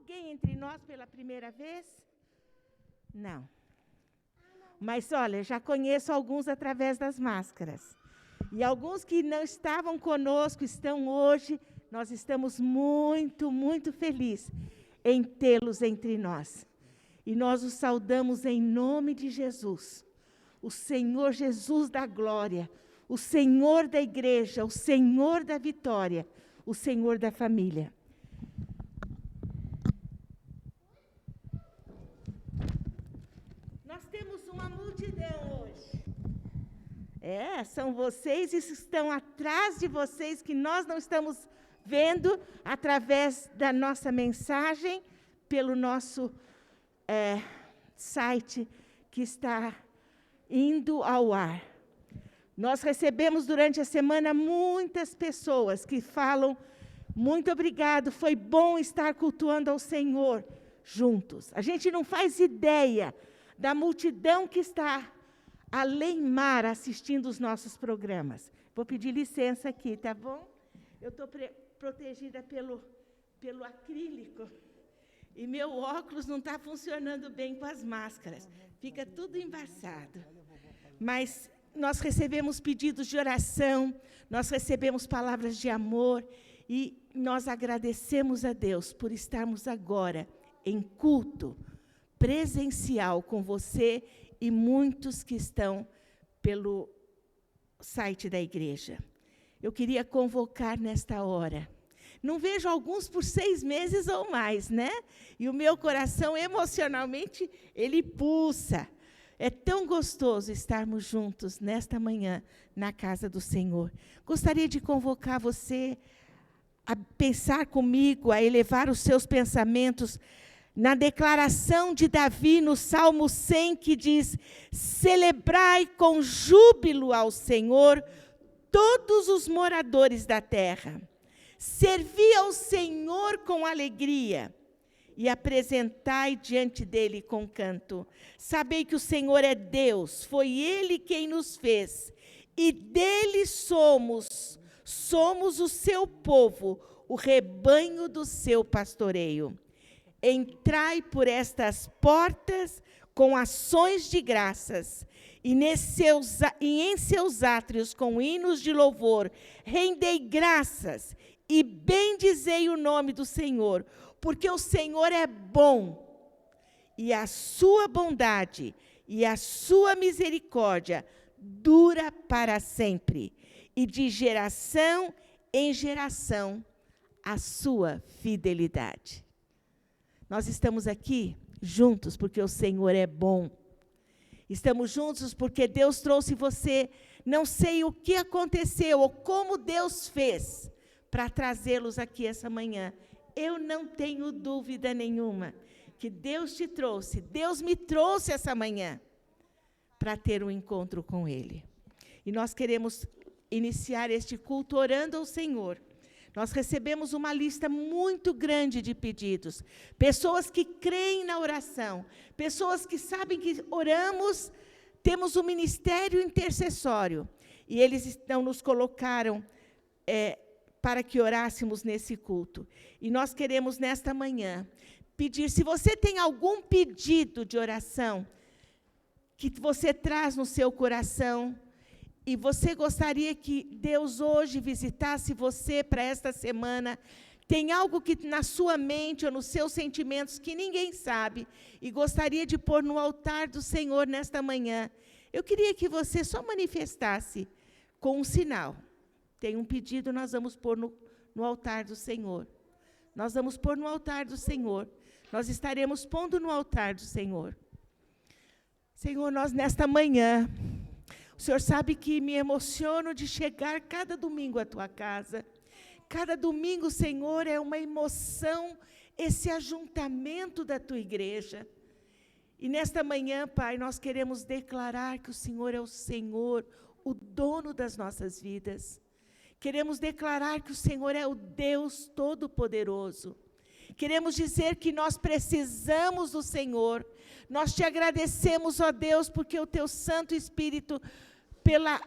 alguém entre nós pela primeira vez? Não. Mas, olha, já conheço alguns através das máscaras. E alguns que não estavam conosco estão hoje. Nós estamos muito, muito felizes em tê-los entre nós. E nós os saudamos em nome de Jesus. O Senhor Jesus da glória, o Senhor da igreja, o Senhor da vitória, o Senhor da família. Nós temos uma multidão hoje. São vocês que estão atrás de vocês, que nós não estamos vendo através da nossa mensagem, pelo nosso site que está indo ao ar. Nós recebemos durante a semana muitas pessoas que falam, muito obrigado, foi bom estar cultuando ao Senhor juntos. A gente não faz ideia da multidão que está além mar assistindo os nossos programas. Vou pedir licença aqui, tá bom? Eu estou protegida pelo acrílico e meu óculos não está funcionando bem com as máscaras. Fica tudo embaçado. Mas nós recebemos pedidos de oração, nós recebemos palavras de amor e nós agradecemos a Deus por estarmos agora em culto presencial com você e muitos que estão pelo site da igreja. Eu queria convocar nesta hora. Não vejo alguns por 6 meses ou mais, né? E o meu coração, emocionalmente, ele pulsa. É tão gostoso estarmos juntos nesta manhã na casa do Senhor. Gostaria de convocar você a pensar comigo, a elevar os seus pensamentos na declaração de Davi no Salmo 100, que diz: celebrai com júbilo ao Senhor todos os moradores da terra. Servi ao Senhor com alegria e apresentai diante dele com canto. Sabei que o Senhor é Deus, foi Ele quem nos fez, e dele somos o seu povo, o rebanho do seu pastoreio. Entrai por estas portas com ações de graças, e em seus átrios com hinos de louvor, rendei graças, e bendizei o nome do Senhor, porque o Senhor é bom, e a sua bondade e a sua misericórdia dura para sempre, e de geração em geração a sua fidelidade. Nós estamos aqui juntos porque o Senhor é bom. Estamos juntos porque Deus trouxe você, não sei o que aconteceu ou como Deus fez para trazê-los aqui essa manhã. Eu não tenho dúvida nenhuma que Deus te trouxe, Deus me trouxe essa manhã para ter um encontro com Ele. E nós queremos iniciar este culto orando ao Senhor. Nós recebemos uma lista muito grande de pedidos. Pessoas que creem na oração, pessoas que sabem que oramos, temos um ministério intercessório. E eles nos colocaram para que orássemos nesse culto. E nós queremos, nesta manhã, pedir, se você tem algum pedido de oração, que você traz no seu coração, e você gostaria que Deus hoje visitasse você para esta semana, tem algo que na sua mente ou nos seus sentimentos que ninguém sabe, e gostaria de pôr no altar do Senhor nesta manhã, eu queria que você só manifestasse com um sinal. Tem um pedido, nós vamos pôr no altar do Senhor. Nós vamos pôr no altar do Senhor. Nós estaremos pondo no altar do Senhor. Senhor, nós nesta manhã, o Senhor sabe que me emociono de chegar cada domingo à tua casa. Cada domingo, Senhor, é uma emoção, esse ajuntamento da tua igreja. E nesta manhã, Pai, nós queremos declarar que o Senhor é o Senhor, o dono das nossas vidas. Queremos declarar que o Senhor é o Deus Todo-Poderoso. Queremos dizer que nós precisamos do Senhor. Nós te agradecemos, ó Deus, porque o teu Santo Espírito, pela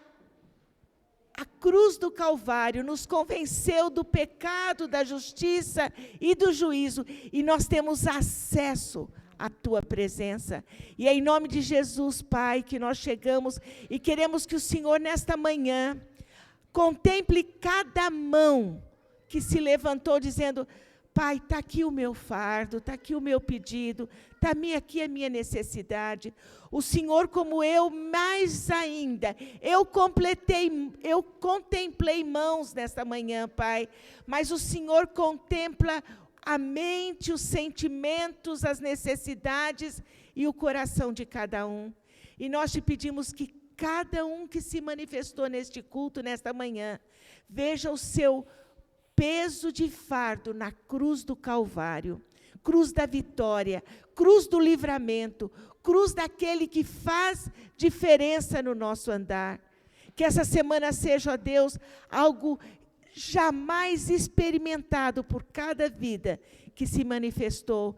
A cruz do Calvário nos convenceu do pecado, da justiça e do juízo, e nós temos acesso à tua presença. E é em nome de Jesus, Pai, que nós chegamos e queremos que o Senhor, nesta manhã, contemple cada mão que se levantou dizendo: Pai, está aqui o meu fardo, está aqui o meu pedido, está aqui a minha necessidade. O Senhor, como eu, mais ainda, eu contemplei mãos nesta manhã, Pai, mas o Senhor contempla a mente, os sentimentos, as necessidades e o coração de cada um. E nós te pedimos que cada um que se manifestou neste culto, nesta manhã, veja o seu peso de fardo na cruz do Calvário, cruz da vitória, cruz do livramento, cruz daquele que faz diferença no nosso andar. Que essa semana seja, ó Deus, algo jamais experimentado por cada vida que se manifestou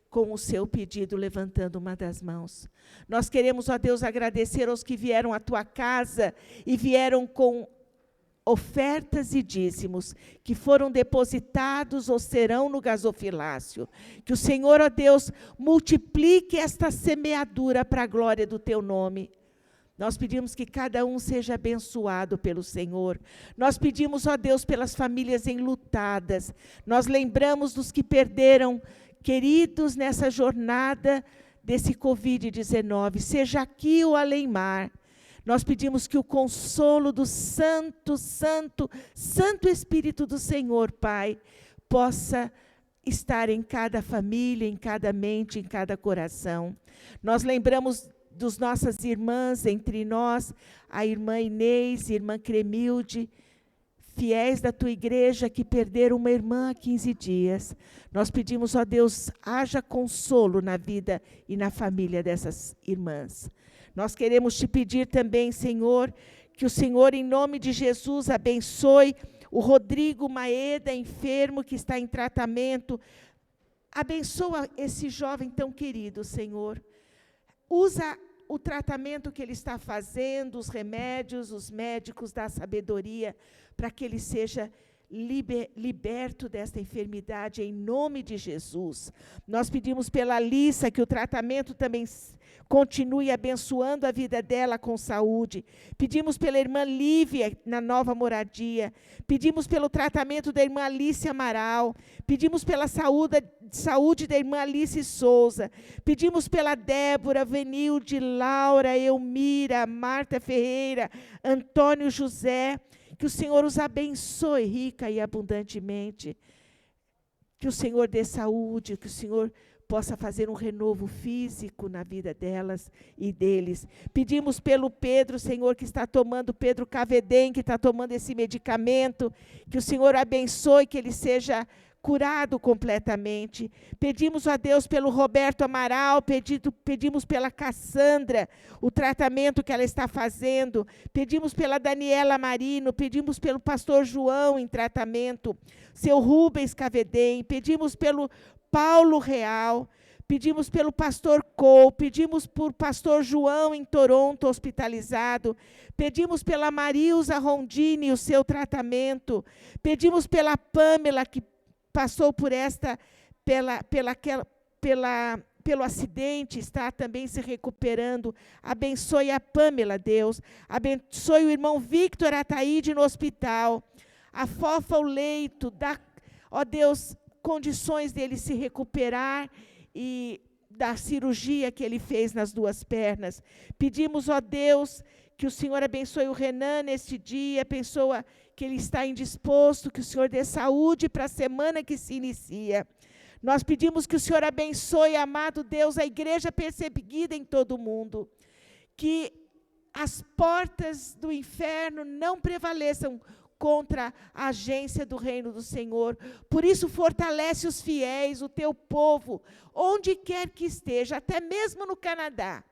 com o seu pedido, levantando uma das mãos. Nós queremos, ó Deus, agradecer aos que vieram à tua casa e vieram com ofertas e dízimos que foram depositados ou serão no gasofilácio. Que o Senhor, ó Deus, multiplique esta semeadura para a glória do teu nome. Nós pedimos que cada um seja abençoado pelo Senhor. Nós pedimos, ó Deus, pelas famílias enlutadas. Nós lembramos dos que perderam queridos nessa jornada desse Covid-19, seja aqui ou além-mar. Nós pedimos que o consolo do Santo Espírito do Senhor, Pai, possa estar em cada família, em cada mente, em cada coração. Nós lembramos das nossas irmãs entre nós, a irmã Inês, a irmã Cremilde, fiéis da tua igreja que perderam uma irmã há 15 dias. Nós pedimos, ó Deus, haja consolo na vida e na família dessas irmãs. Nós queremos te pedir também, Senhor, que o Senhor, em nome de Jesus, abençoe o Rodrigo Maeda, enfermo, que está em tratamento. Abençoa esse jovem tão querido, Senhor. Usa o tratamento que ele está fazendo, os remédios, os médicos, dá sabedoria, para que ele seja liberto desta enfermidade, em nome de Jesus. Nós pedimos pela Alissa que o tratamento também continue abençoando a vida dela com saúde. Pedimos pela irmã Lívia na nova moradia. Pedimos pelo tratamento da irmã Alice Amaral. Pedimos pela saúde da irmã Alice Souza. Pedimos pela Débora, Venilde, Laura, Elmira, Marta Ferreira, Antônio José. Que o Senhor os abençoe rica e abundantemente. Que o Senhor dê saúde, que o Senhor possa fazer um renovo físico na vida delas e deles. Pedimos pelo Pedro, Senhor, que está tomando, Pedro Cavedem, que está tomando esse medicamento, que o Senhor abençoe, que ele seja curado completamente. Pedimos a Deus pelo Roberto Amaral, pedimos pela Cassandra, o tratamento que ela está fazendo. Pedimos pela Daniela Marino, pedimos pelo pastor João em tratamento, seu Rubens Cavedem, pedimos pelo Paulo Real, pedimos pelo pastor Cole, pedimos por pastor João em Toronto, hospitalizado, pedimos pela Marilza Rondini, o seu tratamento, pedimos pela Pamela, que passou por pelo acidente, está também se recuperando. Abençoe a Pamela, Deus. Abençoe o irmão Victor Ataíde no hospital. Afofa o leito, dá, ó Deus, condições dele se recuperar e da cirurgia que ele fez nas 2 pernas. Pedimos, ó Deus, que o Senhor abençoe o Renan neste dia, abençoa que ele está indisposto, que o Senhor dê saúde para a semana que se inicia. Nós pedimos que o Senhor abençoe, amado Deus, a igreja perseguida em todo o mundo. Que as portas do inferno não prevaleçam contra a agência do reino do Senhor. Por isso, fortalece os fiéis, o teu povo, onde quer que esteja, até mesmo no Canadá.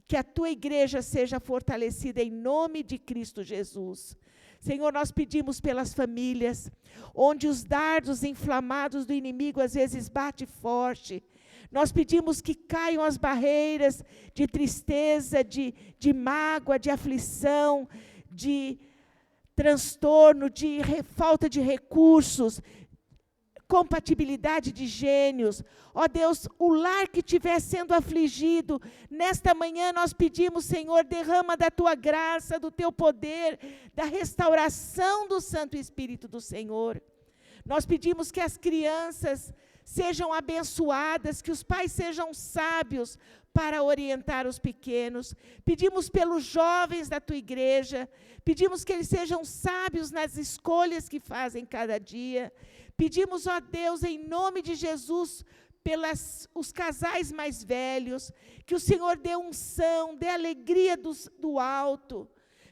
Que a tua igreja seja fortalecida em nome de Cristo Jesus. Senhor, nós pedimos pelas famílias, onde os dardos inflamados do inimigo às vezes batem forte. Nós pedimos que caiam as barreiras de tristeza, de mágoa, de aflição, de transtorno, de falta de recursos, compatibilidade de gênios. Ó Deus, o lar que estiver sendo afligido, nesta manhã nós pedimos, Senhor, derrama da Tua graça, do Teu poder, da restauração do Santo Espírito do Senhor. Nós pedimos que as crianças sejam abençoadas, que os pais sejam sábios para orientar os pequenos. Pedimos pelos jovens da Tua igreja, pedimos que eles sejam sábios nas escolhas que fazem cada dia. Pedimos, ó Deus, em nome de Jesus, os casais mais velhos, que o Senhor dê unção, dê alegria do alto.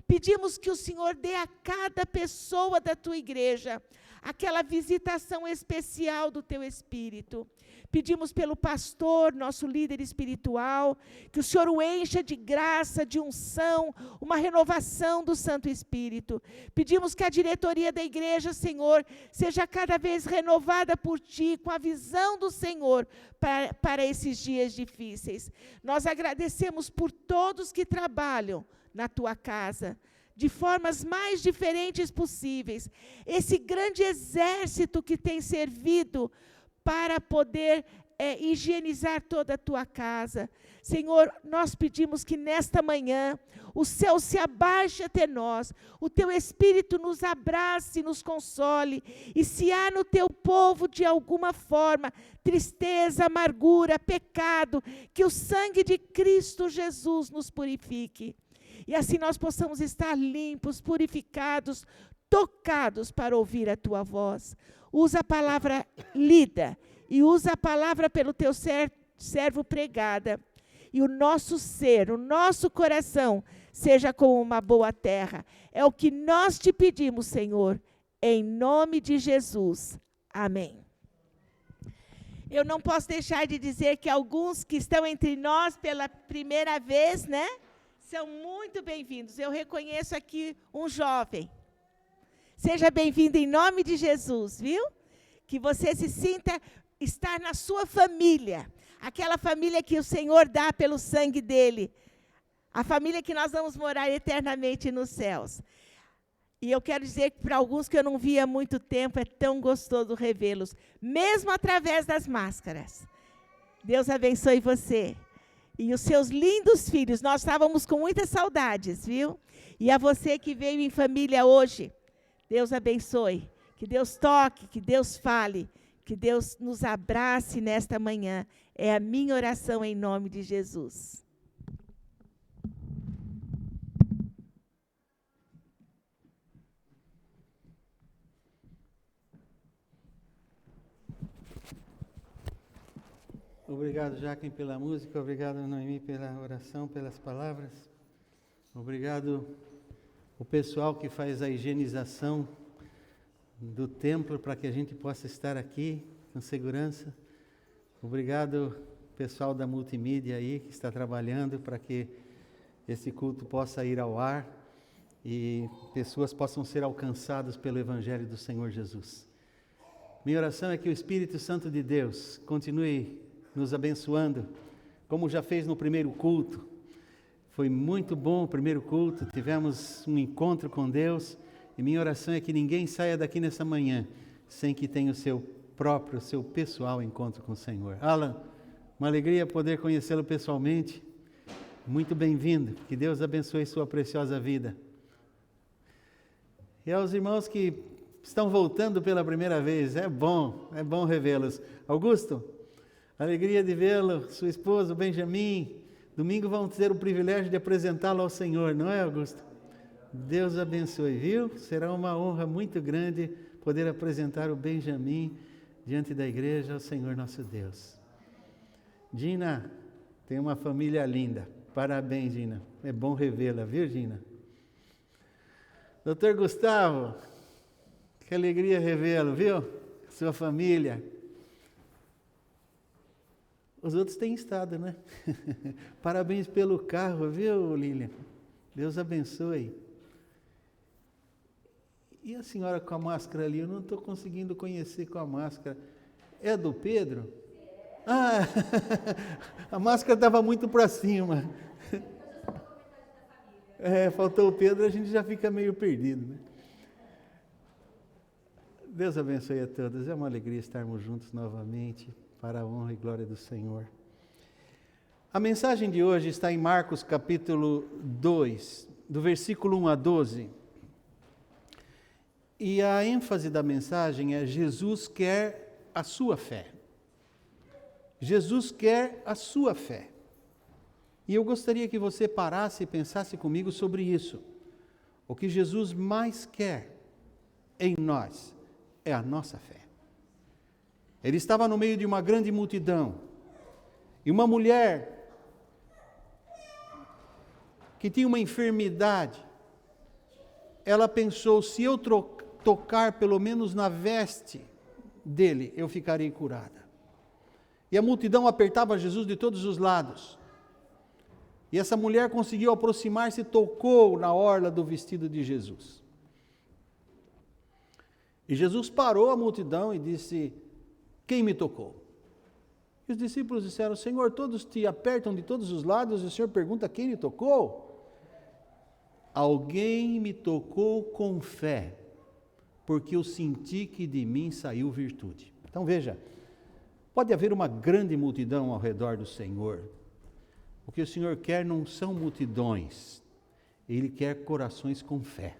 Pedimos que o Senhor dê a cada pessoa da Tua igreja aquela visitação especial do Teu Espírito. Pedimos pelo pastor, nosso líder espiritual, que o Senhor o encha de graça, de unção, uma renovação do Santo Espírito. Pedimos que a diretoria da igreja, Senhor, seja cada vez renovada por Ti, com a visão do Senhor para esses dias difíceis. Nós agradecemos por todos que trabalham na Tua casa, de formas mais diferentes possíveis. Esse grande exército que tem servido para poder higienizar toda a Tua casa. Senhor, nós pedimos que nesta manhã o céu se abaixe até nós, o Teu Espírito nos abrace, nos console, e se há no Teu povo de alguma forma tristeza, amargura, pecado, que o sangue de Cristo Jesus nos purifique. E assim nós possamos estar limpos, purificados, tocados para ouvir a Tua voz. Usa a palavra lida e usa a palavra pelo Teu servo pregada. E o nosso ser, o nosso coração, seja como uma boa terra. É o que nós Te pedimos, Senhor, em nome de Jesus. Amém. Eu não posso deixar de dizer que alguns que estão entre nós pela primeira vez, né? São muito bem-vindos. Eu reconheço aqui um jovem. Seja bem-vindo em nome de Jesus, viu? Que você se sinta estar na sua família. Aquela família que o Senhor dá pelo sangue dEle. A família que nós vamos morar eternamente nos céus. E eu quero dizer que para alguns que eu não via há muito tempo, é tão gostoso revê-los. Mesmo através das máscaras. Deus abençoe você. E os seus lindos filhos, nós estávamos com muitas saudades, viu? E a você que veio em família hoje, Deus abençoe, que Deus toque, que Deus fale, que Deus nos abrace nesta manhã. É a minha oração em nome de Jesus. Obrigado, Jacqueline, pela música. Obrigado, Noemi, pela oração, pelas palavras. Obrigado o pessoal que faz a higienização do templo para que a gente possa estar aqui com segurança. Obrigado, pessoal da multimídia aí que está trabalhando para que esse culto possa ir ao ar e pessoas possam ser alcançadas pelo Evangelho do Senhor Jesus. Minha oração é que o Espírito Santo de Deus continue nos abençoando, como já fez no primeiro culto. Foi muito bom o primeiro culto, tivemos um encontro com Deus, e minha oração é que ninguém saia daqui nessa manhã sem que tenha o seu pessoal encontro com o Senhor. Alan, uma alegria poder conhecê-lo pessoalmente. Muito bem-vindo, que Deus abençoe sua preciosa vida. E aos irmãos que estão voltando pela primeira vez, é bom revê-los. Augusto, alegria de vê-lo, sua esposa, o Benjamin. Domingo vamos ter o privilégio de apresentá-lo ao Senhor, não é, Augusto? Deus abençoe, viu? Será uma honra muito grande poder apresentar o Benjamin diante da igreja ao Senhor nosso Deus. Gina, tem uma família linda. Parabéns, Gina. É bom revê-la, viu, Gina? Doutor Gustavo, que alegria revê-lo, viu? Sua família. Os outros têm estado, né? Parabéns pelo carro, viu, Lilian? Deus abençoe. E a senhora com a máscara ali? Eu não estou conseguindo conhecer com a máscara. É do Pedro? Ah, a máscara estava muito para cima. Faltou o Pedro, a gente já fica meio perdido, né? Deus abençoe a todos. É uma alegria estarmos juntos novamente, para a honra e glória do Senhor. A mensagem de hoje está em Marcos capítulo 2, do versículo 1 a 12. E a ênfase da mensagem é: Jesus quer a sua fé. Jesus quer a sua fé. E eu gostaria que você parasse e pensasse comigo sobre isso. O que Jesus mais quer em nós é a nossa fé. Ele estava no meio de uma grande multidão, e uma mulher que tinha uma enfermidade, ela pensou: se eu tocar pelo menos na veste dele, eu ficarei curada. E a multidão apertava Jesus de todos os lados. E essa mulher conseguiu aproximar-se e tocou na orla do vestido de Jesus. E Jesus parou a multidão e disse: quem me tocou? E os discípulos disseram: Senhor, todos te apertam de todos os lados e o Senhor pergunta quem me tocou? Alguém me tocou com fé, porque eu senti que de mim saiu virtude. Então veja, pode haver uma grande multidão ao redor do Senhor. O que o Senhor quer não são multidões, Ele quer corações com fé.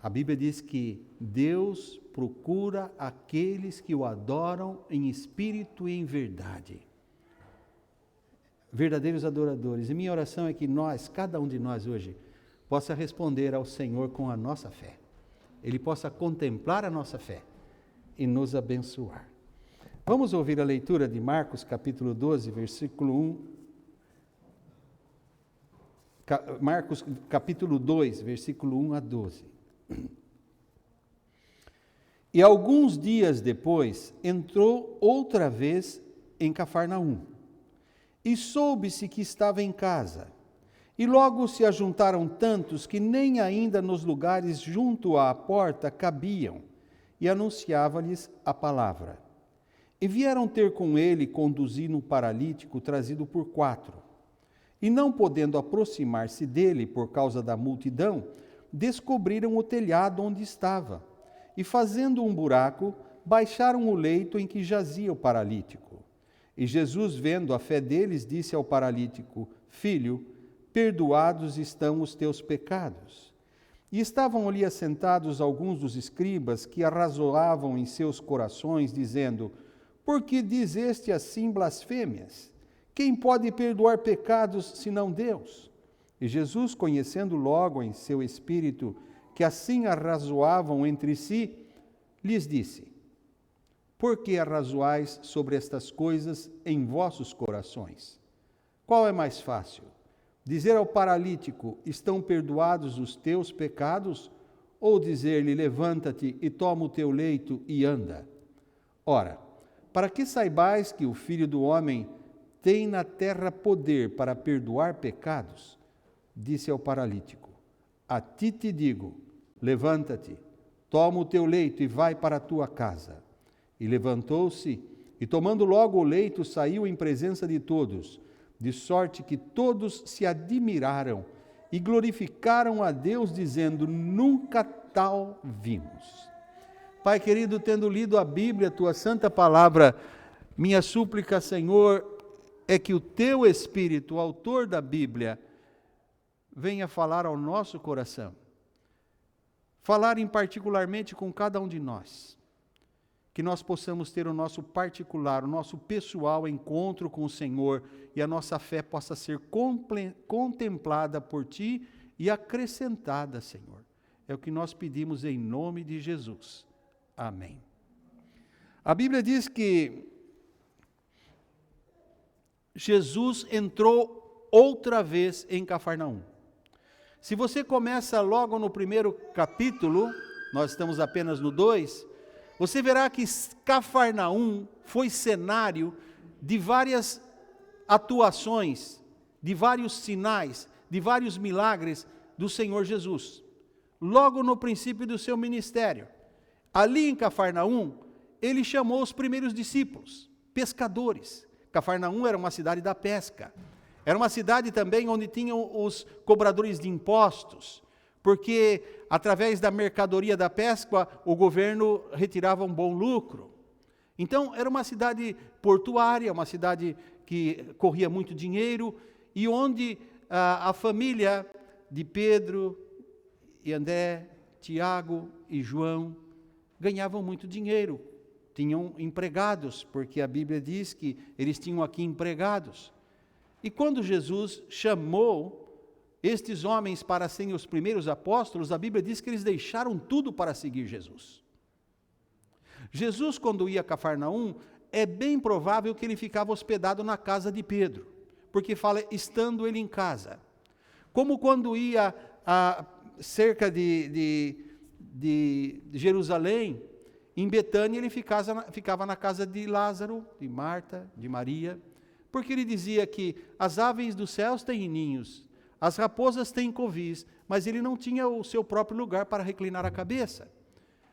A Bíblia diz que Deus procura aqueles que o adoram em espírito e em verdade. Verdadeiros adoradores. E minha oração é que nós, cada um de nós hoje, possa responder ao Senhor com a nossa fé. Ele possa contemplar a nossa fé e nos abençoar. Vamos ouvir a leitura de Marcos capítulo 12, versículo 1. Marcos capítulo 2, versículo 1 a 12. E alguns dias depois, entrou outra vez em Cafarnaum, e soube-se que estava em casa. E logo se ajuntaram tantos que nem ainda nos lugares junto à porta cabiam, e anunciava-lhes a palavra. E vieram ter com ele, conduzindo um paralítico trazido por 4. E não podendo aproximar-se dele por causa da multidão, descobriram o telhado onde estava, e fazendo um buraco, baixaram o leito em que jazia o paralítico. E Jesus, vendo a fé deles, disse ao paralítico: Filho, perdoados estão os teus pecados. E estavam ali assentados alguns dos escribas que arrazoavam em seus corações, dizendo: por que diz este assim blasfêmias? Quem pode perdoar pecados senão Deus? E Jesus, conhecendo logo em seu espírito que assim arrazoavam entre si, lhes disse: por que arrazoais sobre estas coisas em vossos corações? Qual é mais fácil? Dizer ao paralítico: estão perdoados os teus pecados? Ou dizer-lhe: levanta-te e toma o teu leito e anda? Ora, para que saibais que o Filho do Homem tem na terra poder para perdoar pecados, disse ao paralítico: a ti te digo, levanta-te, toma o teu leito e vai para a tua casa. E levantou-se, e tomando logo o leito, saiu em presença de todos, de sorte que todos se admiraram e glorificaram a Deus, dizendo: nunca tal vimos. Pai querido, tendo lido a Bíblia, a tua santa palavra, minha súplica, Senhor, é que o teu Espírito, o autor da Bíblia, venha falar ao nosso coração. Falar em particularmente com cada um de nós. Que nós possamos ter o nosso particular, o nosso pessoal encontro com o Senhor e a nossa fé possa ser contemplada por Ti e acrescentada, Senhor. É o que nós pedimos em nome de Jesus. Amém. A Bíblia diz que Jesus entrou outra vez em Cafarnaum. Se você começa logo no primeiro capítulo, nós estamos apenas no 2, você verá que Cafarnaum foi cenário de várias atuações, de vários sinais, de vários milagres do Senhor Jesus. Logo no princípio do seu ministério. Ali em Cafarnaum, ele chamou os primeiros discípulos, pescadores. Cafarnaum era uma cidade da pesca. Era uma cidade também onde tinham os cobradores de impostos, porque através da mercadoria da pesca, o governo retirava um bom lucro. Então, era uma cidade portuária, uma cidade que corria muito dinheiro, e onde a família de Pedro e André, Tiago e João ganhavam muito dinheiro. Tinham empregados, porque a Bíblia diz que eles tinham aqui empregados. E quando Jesus chamou estes homens para serem os primeiros apóstolos, a Bíblia diz que eles deixaram tudo para seguir Jesus. Jesus, quando ia a Cafarnaum, é bem provável que ele ficava hospedado na casa de Pedro, porque fala, estando ele em casa. Como quando ia a cerca de Jerusalém, em Betânia, ele ficava na casa de Lázaro, de Marta, de Maria, porque ele dizia que as aves dos céus têm ninhos, as raposas têm covis, mas ele não tinha o seu próprio lugar para reclinar a cabeça.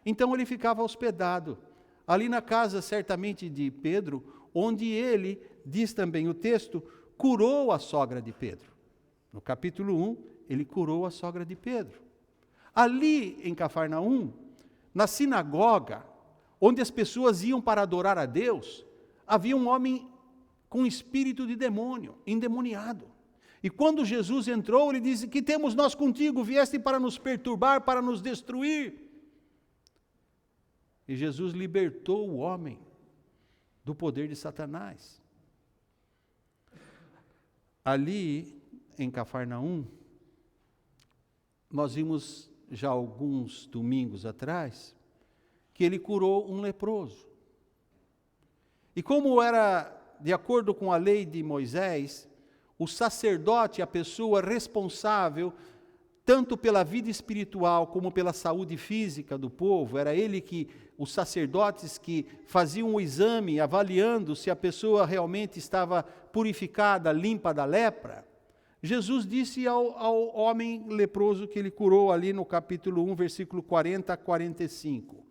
Então ele ficava hospedado ali na casa, certamente, de Pedro, onde ele, diz também o texto, curou a sogra de Pedro. No capítulo 1, ele curou a sogra de Pedro. Ali em Cafarnaum, na sinagoga, onde as pessoas iam para adorar a Deus, havia um homem com espírito de demônio, endemoniado. E quando Jesus entrou, ele disse, que temos nós contigo? Vieste para nos perturbar, para nos destruir. E Jesus libertou o homem do poder de Satanás. Ali, em Cafarnaum, nós vimos já alguns domingos atrás, que ele curou um leproso. E como era, de acordo com a lei de Moisés, o sacerdote, a pessoa responsável, tanto pela vida espiritual como pela saúde física do povo, era ele que, os sacerdotes que faziam o exame, avaliando se a pessoa realmente estava purificada, limpa da lepra, Jesus disse ao homem leproso que ele curou ali no capítulo 1, versículo 40 a 45,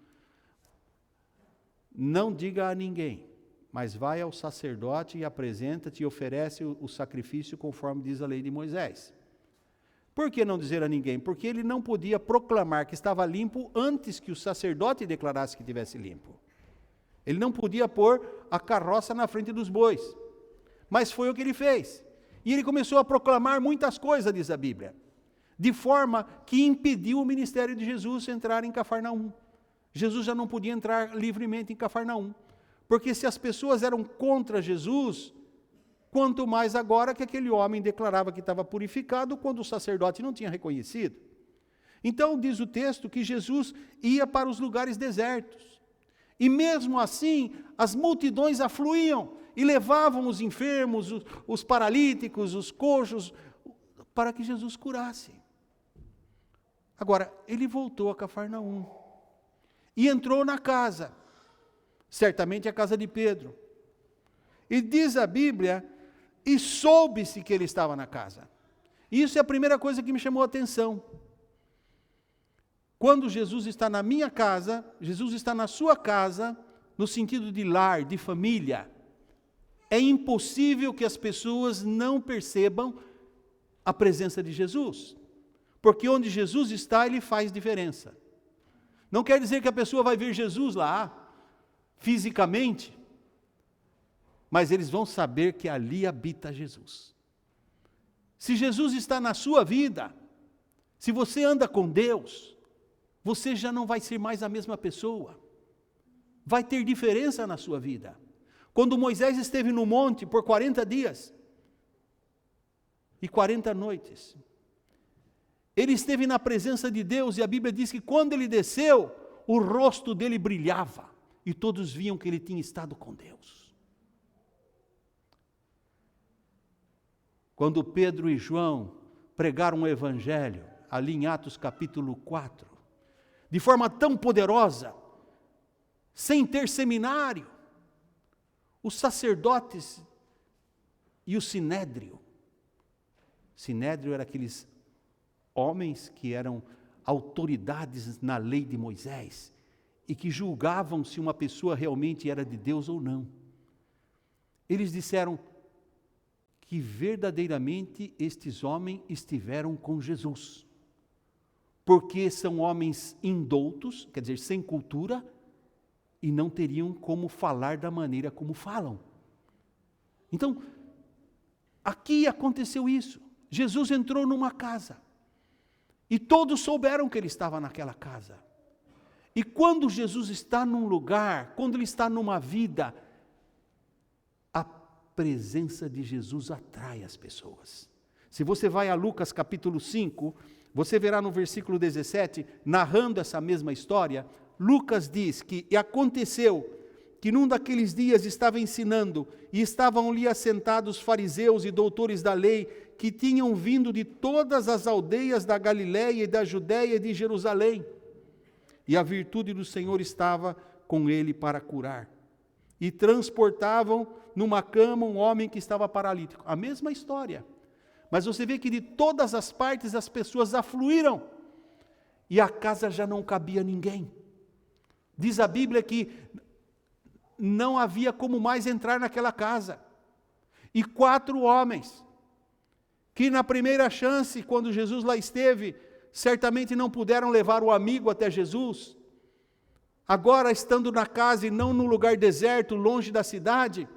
não diga a ninguém, mas vai ao sacerdote e apresenta-te e oferece o sacrifício conforme diz a lei de Moisés. Por que não dizer a ninguém? Porque ele não podia proclamar que estava limpo antes que o sacerdote declarasse que estivesse limpo. Ele não podia pôr a carroça na frente dos bois. Mas foi o que ele fez. E ele começou a proclamar muitas coisas, diz a Bíblia, de forma que impediu o ministério de Jesus entrar em Cafarnaum. Jesus já não podia entrar livremente em Cafarnaum. Porque se as pessoas eram contra Jesus, quanto mais agora que aquele homem declarava que estava purificado, quando o sacerdote não tinha reconhecido. Então, diz o texto que Jesus ia para os lugares desertos. E mesmo assim, as multidões afluíam e levavam os enfermos, os paralíticos, os coxos, para que Jesus curasse. Agora, ele voltou a Cafarnaum e entrou na casa, certamente a casa de Pedro. E diz a Bíblia, e soube-se que ele estava na casa. Isso é a primeira coisa que me chamou a atenção. Quando Jesus está na minha casa, Jesus está na sua casa, no sentido de lar, de família, é impossível que as pessoas não percebam a presença de Jesus. Porque onde Jesus está, ele faz diferença. Não quer dizer que a pessoa vai ver Jesus lá, fisicamente, mas eles vão saber que ali habita Jesus. Se Jesus está na sua vida, se você anda com Deus, você já não vai ser mais a mesma pessoa. Vai ter diferença na sua vida. Quando Moisés esteve no monte por 40 dias e 40 noites, ele esteve na presença de Deus e a Bíblia diz que quando ele desceu, o rosto dele brilhava e todos viam que ele tinha estado com Deus. Quando Pedro e João pregaram o Evangelho, ali em Atos capítulo 4, de forma tão poderosa, sem ter seminário, os sacerdotes e o sinédrio era aqueles homens que eram autoridades na lei de Moisés e que julgavam se uma pessoa realmente era de Deus ou não. Eles disseram que verdadeiramente estes homens estiveram com Jesus, porque são homens indoutos, quer dizer, sem cultura, e não teriam como falar da maneira como falam. Então, aqui aconteceu isso. Jesus entrou numa casa, e todos souberam que ele estava naquela casa. E quando Jesus está num lugar, quando ele está numa vida, a presença de Jesus atrai as pessoas. Se você vai a Lucas capítulo 5, você verá no versículo 17, narrando essa mesma história, Lucas diz que, e aconteceu que num daqueles dias estava ensinando, e estavam ali assentados fariseus e doutores da lei, que tinham vindo de todas as aldeias da Galiléia e da Judéia e de Jerusalém. E a virtude do Senhor estava com ele para curar. E transportavam numa cama um homem que estava paralítico. A mesma história. Mas você vê que de todas as partes as pessoas afluíram. E a casa já não cabia ninguém. Diz a Bíblia que não havia como mais entrar naquela casa. E 4 homens, que na primeira chance, quando Jesus lá esteve, certamente não puderam levar o amigo até Jesus. Agora, estando na casa e não num lugar deserto, longe da cidade,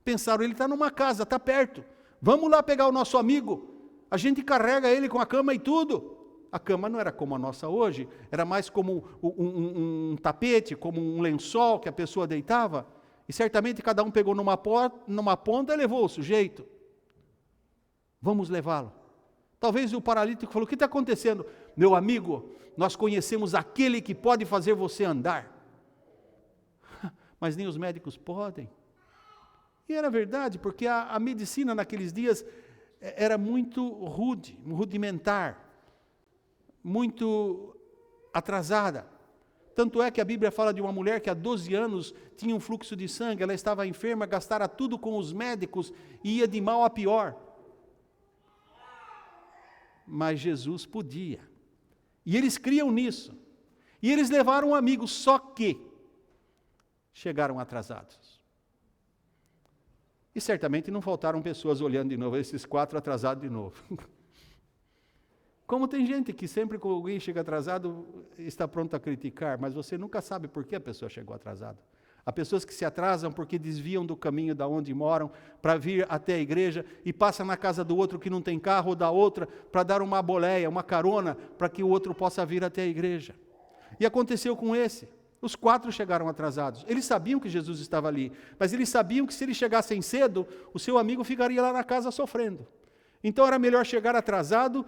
pensaram, ele está numa casa, está perto. Vamos lá pegar o nosso amigo. A gente carrega ele com a cama e tudo. A cama não era como a nossa hoje, era mais como um tapete, como um lençol que a pessoa deitava. E certamente cada um pegou numa ponta e levou o sujeito. Vamos levá-lo. Talvez o paralítico falou, o que está acontecendo? Meu amigo, nós conhecemos aquele que pode fazer você andar. Mas nem os médicos podem. E era verdade, porque a medicina naqueles dias era muito rudimentar, muito atrasada. Tanto é que a Bíblia fala de uma mulher que há 12 anos tinha um fluxo de sangue, ela estava enferma, gastara tudo com os médicos e ia de mal a pior. Mas Jesus podia. E eles criam nisso. E eles levaram um amigo, só que chegaram atrasados. E certamente não faltaram pessoas olhando de novo, esses 4 atrasados de novo. Como tem gente que sempre que alguém chega atrasado, está pronto a criticar, mas você nunca sabe por que a pessoa chegou atrasada. Há pessoas que se atrasam porque desviam do caminho da onde moram para vir até a igreja e passam na casa do outro que não tem carro ou da outra para dar uma boleia, uma carona, para que o outro possa vir até a igreja. E aconteceu com esse. Os 4 chegaram atrasados. Eles sabiam que Jesus estava ali, mas eles sabiam que se eles chegassem cedo, o seu amigo ficaria lá na casa sofrendo. Então era melhor chegar atrasado,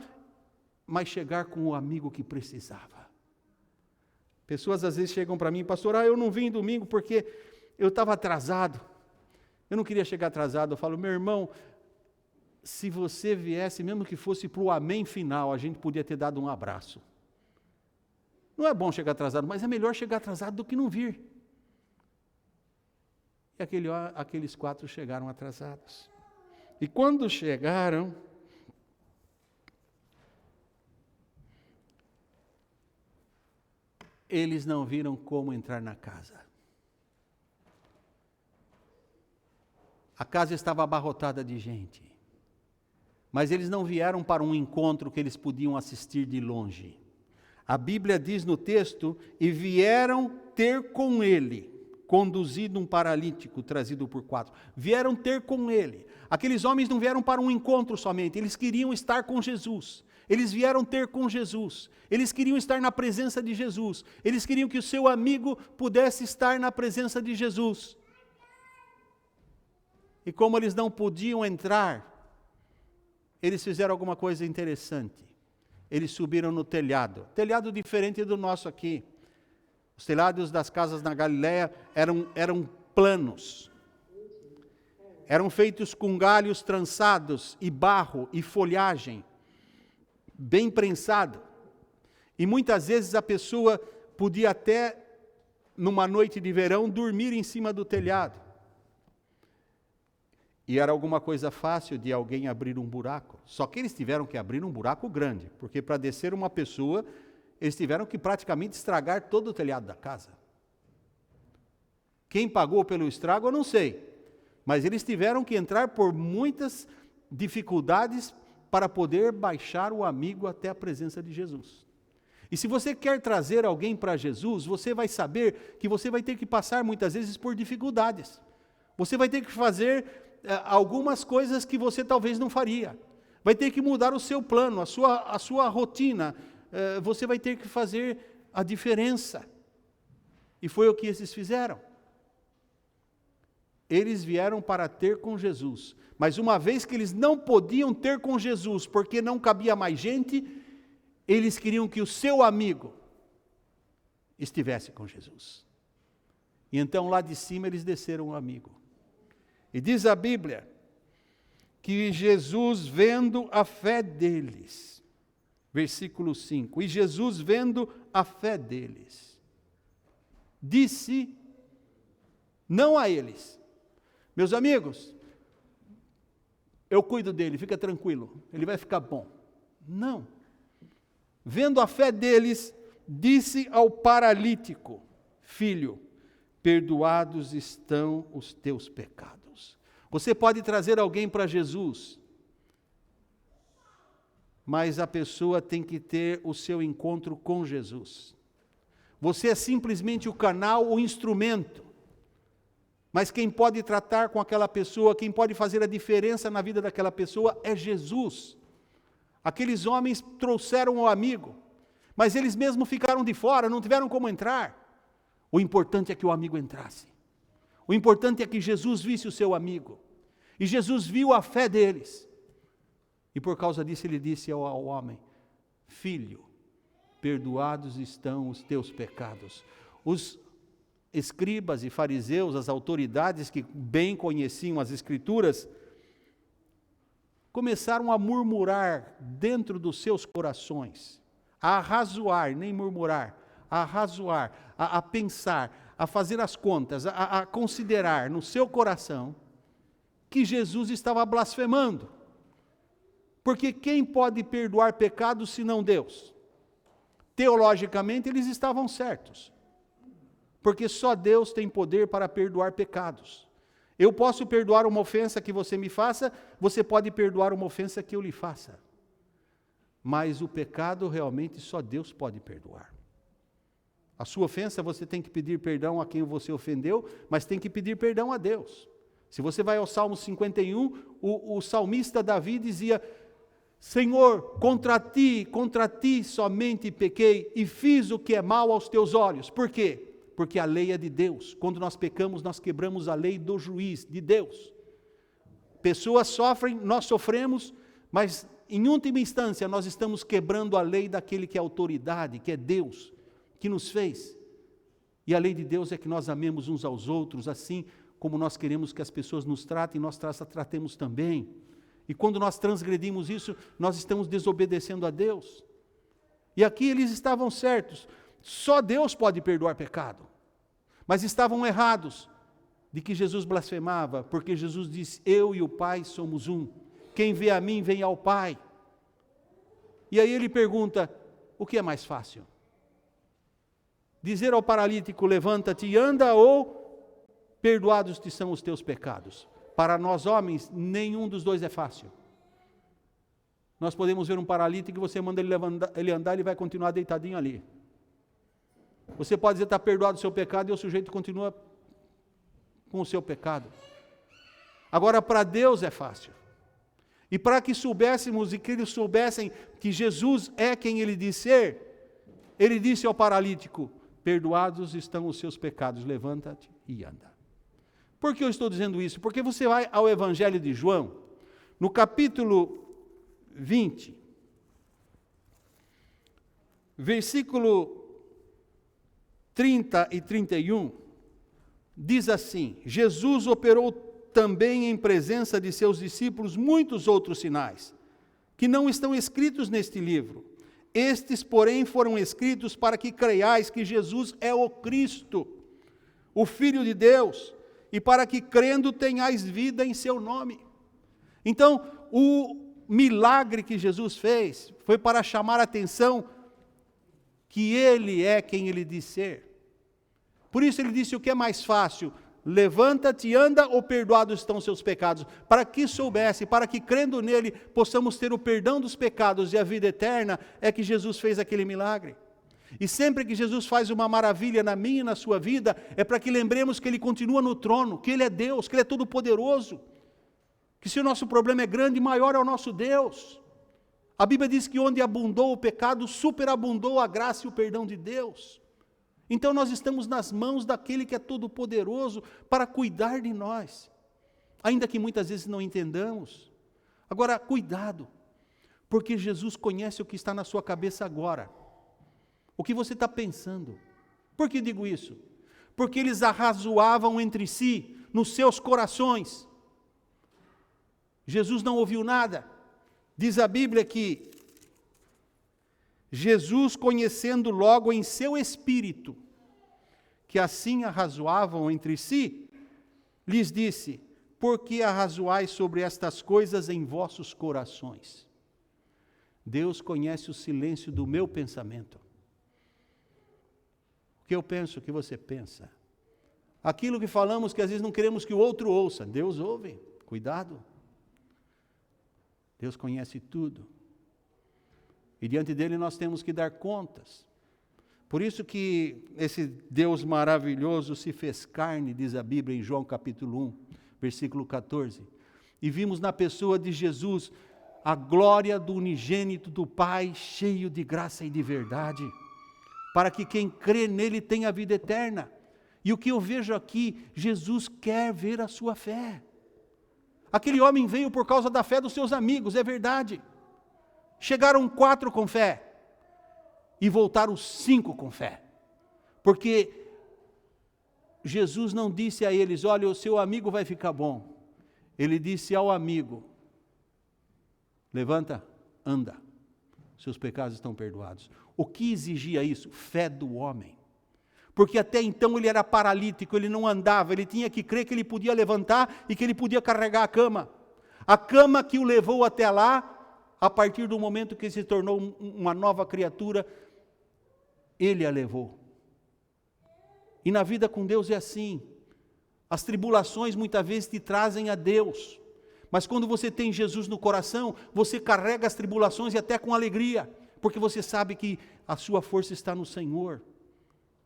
mas chegar com o amigo que precisava. Pessoas às vezes chegam para mim, pastor, eu não vim domingo porque eu estava atrasado. Eu não queria chegar atrasado. Eu falo, meu irmão, se você viesse, mesmo que fosse para o amém final, a gente podia ter dado um abraço. Não é bom chegar atrasado, mas é melhor chegar atrasado do que não vir. E aqueles 4 chegaram atrasados. E quando chegaram, eles não viram como entrar na casa. A casa estava abarrotada de gente. Mas eles não vieram para um encontro que eles podiam assistir de longe. A Bíblia diz no texto, e vieram ter com ele, conduzido um paralítico, trazido por 4. Vieram ter com ele. Aqueles homens não vieram para um encontro somente, eles queriam estar com Jesus. Eles vieram ter com Jesus. Eles queriam estar na presença de Jesus. Eles queriam que o seu amigo pudesse estar na presença de Jesus. E como eles não podiam entrar, eles fizeram alguma coisa interessante. Eles subiram no telhado. Telhado diferente do nosso aqui. Os telhados das casas na Galiléia eram planos. Eram feitos com galhos trançados e barro e folhagem. Bem prensado. E muitas vezes a pessoa podia até, numa noite de verão, dormir em cima do telhado. E era alguma coisa fácil de alguém abrir um buraco. Só que eles tiveram que abrir um buraco grande, porque para descer uma pessoa, eles tiveram que praticamente estragar todo o telhado da casa. Quem pagou pelo estrago, eu não sei. Mas eles tiveram que entrar por muitas dificuldades para poder baixar o amigo até a presença de Jesus. E se você quer trazer alguém para Jesus, você vai saber que você vai ter que passar muitas vezes por dificuldades. Você vai ter que fazer algumas coisas que você talvez não faria. Vai ter que mudar o seu plano, a sua rotina. Você vai ter que fazer a diferença. E foi o que esses fizeram. Eles vieram para ter com Jesus. Mas uma vez que eles não podiam ter com Jesus, porque não cabia mais gente, eles queriam que o seu amigo estivesse com Jesus. E então lá de cima eles desceram o amigo. E diz a Bíblia que Jesus, vendo a fé deles, versículo 5, e Jesus vendo a fé deles, disse, não a eles, meus amigos, eu cuido dele, fica tranquilo, ele vai ficar bom. Não. Vendo a fé deles, disse ao paralítico, filho, perdoados estão os teus pecados. Você pode trazer alguém para Jesus, mas a pessoa tem que ter o seu encontro com Jesus. Você é simplesmente o canal, o instrumento. Mas quem pode tratar com aquela pessoa, quem pode fazer a diferença na vida daquela pessoa é Jesus. Aqueles homens trouxeram o amigo, mas eles mesmos ficaram de fora, não tiveram como entrar. O importante é que o amigo entrasse. O importante é que Jesus visse o seu amigo. E Jesus viu a fé deles. E por causa disso ele disse ao homem, filho, perdoados estão os teus pecados. Os escribas e fariseus, as autoridades que bem conheciam as Escrituras, começaram a murmurar dentro dos seus corações, a arrazoar, nem murmurar, a arrazoar, a pensar, a fazer as contas, a considerar no seu coração que Jesus estava blasfemando. Porque quem pode perdoar pecados senão Deus? Teologicamente eles estavam certos. Porque só Deus tem poder para perdoar pecados. Eu posso perdoar uma ofensa que você me faça, você pode perdoar uma ofensa que eu lhe faça. Mas o pecado realmente só Deus pode perdoar. A sua ofensa você tem que pedir perdão a quem você ofendeu, mas tem que pedir perdão a Deus. Se você vai ao Salmo 51, o salmista Davi dizia, Senhor, contra ti somente pequei e fiz o que é mal aos teus olhos. Por quê? Porque a lei é de Deus. Quando nós pecamos, nós quebramos a lei do juiz, de Deus. Pessoas sofrem, nós sofremos, mas em última instância nós estamos quebrando a lei daquele que é autoridade, que é Deus, que nos fez. E a lei de Deus é que nós amemos uns aos outros, assim como nós queremos que as pessoas nos tratem, nós tratemos também. E quando nós transgredimos isso, nós estamos desobedecendo a Deus. E aqui eles estavam certos. Só Deus pode perdoar pecado. Mas estavam errados de que Jesus blasfemava, porque Jesus disse, eu e o Pai somos um. Quem vê a mim, vem ao Pai. E aí ele pergunta, o que é mais fácil? Dizer ao paralítico, levanta-te e anda, ou perdoados te são os teus pecados? Para nós homens, nenhum dos dois é fácil. Nós podemos ver um paralítico e você manda ele andar, ele vai continuar deitadinho ali. Você pode dizer, está perdoado o seu pecado, e o sujeito continua com o seu pecado. Agora, para Deus é fácil. E para que soubéssemos e que eles soubessem que Jesus é quem ele diz ser, ele disse ao paralítico, perdoados estão os seus pecados, levanta-te e anda. Por que eu estou dizendo isso? Porque você vai ao Evangelho de João, no capítulo 20, versículo 30 e 31, diz assim, Jesus operou também em presença de seus discípulos muitos outros sinais, que não estão escritos neste livro. Estes, porém, foram escritos para que creiais que Jesus é o Cristo, o Filho de Deus, e para que crendo tenhais vida em seu nome. Então, o milagre que Jesus fez foi para chamar a atenção que Ele é quem Ele diz ser. Por isso Ele disse o que é mais fácil, levanta-te, anda, ou perdoados estão os seus pecados, para que soubesse, para que crendo nele, possamos ter o perdão dos pecados e a vida eterna, é que Jesus fez aquele milagre. E sempre que Jesus faz uma maravilha na minha e na sua vida, é para que lembremos que Ele continua no trono, que Ele é Deus, que Ele é todo-poderoso, que se o nosso problema é grande, maior é o nosso Deus. A Bíblia diz que onde abundou o pecado, superabundou a graça e o perdão de Deus. Então nós estamos nas mãos daquele que é todo-poderoso para cuidar de nós, ainda que muitas vezes não entendamos. Agora, cuidado, porque Jesus conhece o que está na sua cabeça agora, o que você está pensando. Por que digo isso? Porque eles arrazoavam entre si, nos seus corações. Jesus não ouviu nada. Diz a Bíblia que Jesus, conhecendo logo em seu espírito, que assim arrazoavam entre si, lhes disse: por que arrazoais sobre estas coisas em vossos corações? Deus conhece o silêncio do meu pensamento. O que eu penso, o que você pensa. Aquilo que falamos que às vezes não queremos que o outro ouça, Deus ouve, cuidado. Deus conhece tudo. E diante dele nós temos que dar contas. Por isso que esse Deus maravilhoso se fez carne, diz a Bíblia em João capítulo 1, versículo 14. E vimos na pessoa de Jesus a glória do unigênito do Pai, cheio de graça e de verdade, para que quem crê nele tenha vida eterna. E o que eu vejo aqui, Jesus quer ver a sua fé. Aquele homem veio por causa da fé dos seus amigos, é verdade. Chegaram 4 com fé e voltaram 5 com fé. Porque Jesus não disse a eles: olha, o seu amigo vai ficar bom. Ele disse ao amigo: levanta, anda, seus pecados estão perdoados. O que exigia isso? Fé do homem. Porque até então ele era paralítico, ele não andava, ele tinha que crer que ele podia levantar e que ele podia carregar a cama. A cama que o levou até lá, a partir do momento que se tornou uma nova criatura, ele a levou. E na vida com Deus é assim. As tribulações muitas vezes te trazem a Deus. Mas quando você tem Jesus no coração, você carrega as tribulações e até com alegria. Porque você sabe que a sua força está no Senhor.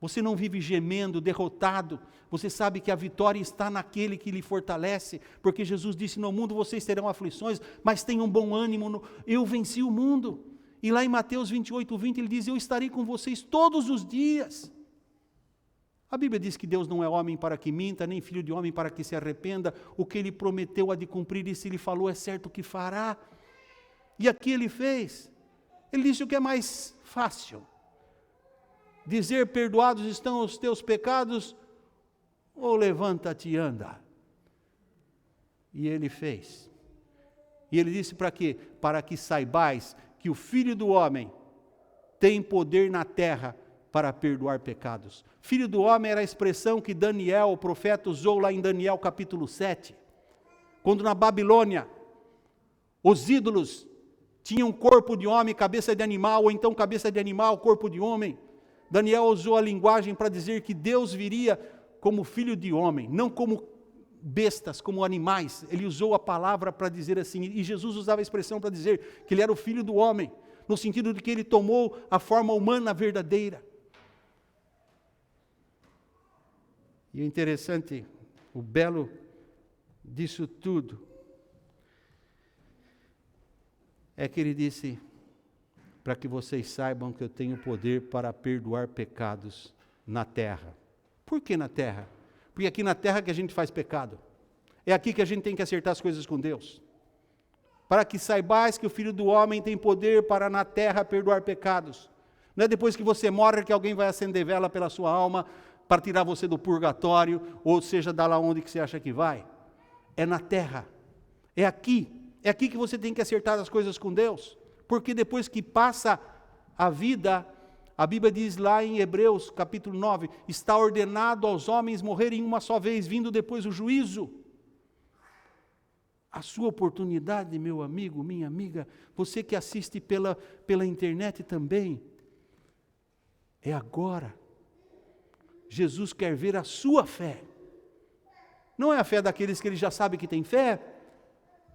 Você não vive gemendo, derrotado. Você sabe que a vitória está naquele que lhe fortalece. Porque Jesus disse: no mundo vocês terão aflições, mas tenham bom ânimo, eu venci o mundo. E lá em Mateus 28:20 ele diz: eu estarei com vocês todos os dias. A Bíblia diz que Deus não é homem para que minta, nem filho de homem para que se arrependa. O que ele prometeu há de cumprir, e se ele falou é certo que fará. E aqui ele fez. Ele disse o que é mais fácil: dizer perdoados estão os teus pecados, ou levanta-te e anda. E ele fez. E ele disse para quê? Para que saibais que o Filho do Homem tem poder na terra para perdoar pecados. Filho do homem era a expressão que Daniel, o profeta, usou lá em Daniel capítulo 7. Quando na Babilônia, os ídolos tinham corpo de homem, cabeça de animal, ou então cabeça de animal, corpo de homem. Daniel usou a linguagem para dizer que Deus viria como filho de homem, não como bestas, como animais. Ele usou a palavra para dizer assim, e Jesus usava a expressão para dizer que ele era o filho do homem, no sentido de que ele tomou a forma humana verdadeira. E o interessante, o belo disso tudo, é que ele disse: para que vocês saibam que eu tenho poder para perdoar pecados na terra. Por que na terra? Porque aqui na terra que a gente faz pecado. É aqui que a gente tem que acertar as coisas com Deus. Para que saibais que o Filho do Homem tem poder para na terra perdoar pecados. Não é depois que você morre que alguém vai acender vela pela sua alma para tirar você do purgatório, ou seja, da lá onde que você acha que vai. É na terra. É aqui que você tem que acertar as coisas com Deus. Porque depois que passa a vida, a Bíblia diz lá em Hebreus capítulo 9, está ordenado aos homens morrerem uma só vez, vindo depois o juízo. A sua oportunidade, meu amigo, minha amiga, você que assiste pela internet também, é agora. Jesus quer ver a sua fé. Não é a fé daqueles que ele já sabe que tem fé,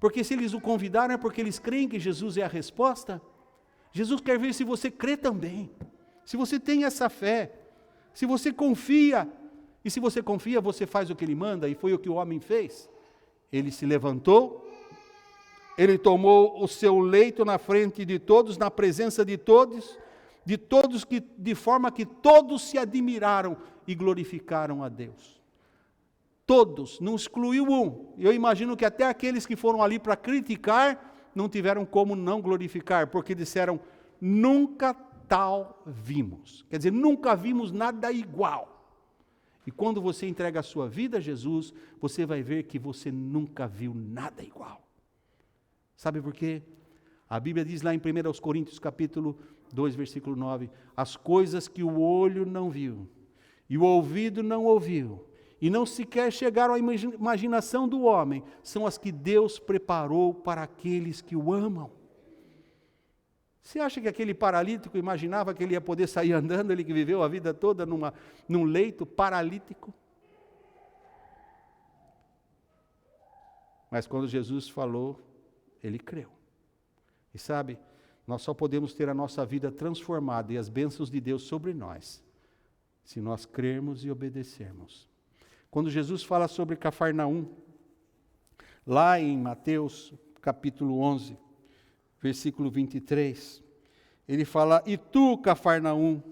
porque se eles o convidaram é porque eles creem que Jesus é a resposta. Jesus quer ver se você crê também. Se você tem essa fé, se você confia, e se você confia, você faz o que Ele manda, e foi o que o homem fez. Ele se levantou, ele tomou o seu leito na frente de todos, na presença de todos que, de forma que todos se admiraram e glorificaram a Deus. Todos, não excluiu um. Eu imagino que até aqueles que foram ali para criticar, não tiveram como não glorificar, porque disseram, nunca tal vimos. Quer dizer, nunca vimos nada igual. E quando você entrega a sua vida a Jesus, você vai ver que você nunca viu nada igual. Sabe por quê? A Bíblia diz lá em 1 Coríntios capítulo 2, versículo 9, as coisas que o olho não viu, e o ouvido não ouviu, e não sequer chegaram à imaginação do homem, são as que Deus preparou para aqueles que o amam. Você acha que aquele paralítico imaginava que ele ia poder sair andando, ele que viveu a vida toda num leito paralítico? Mas quando Jesus falou, ele creu. E sabe, nós só podemos ter a nossa vida transformada e as bênçãos de Deus sobre nós, se nós crermos e obedecermos. Quando Jesus fala sobre Cafarnaum, lá em Mateus capítulo 11, versículo 23, ele fala, e tu, Cafarnaum,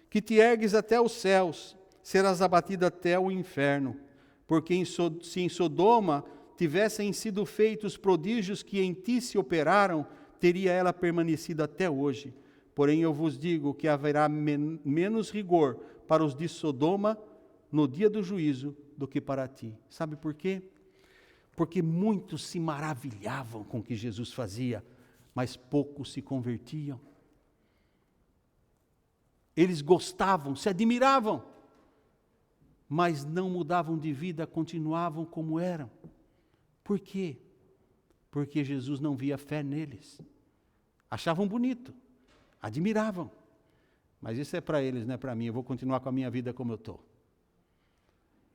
que te ergues até os céus, serás abatido até o inferno, porque se em Sodoma tivessem sido feitos prodígios que em ti se operaram, teria ela permanecido até hoje. Porém eu vos digo que haverá menos rigor para os de Sodoma no dia do juízo do que para ti. Sabe por quê? Porque muitos se maravilhavam com o que Jesus fazia, mas poucos se convertiam. Eles gostavam, se admiravam, mas não mudavam de vida, continuavam como eram. Por quê? Porque Jesus não via fé neles. Achavam bonito, admiravam. Mas isso é para eles, não é para mim. Eu vou continuar com a minha vida como eu estou.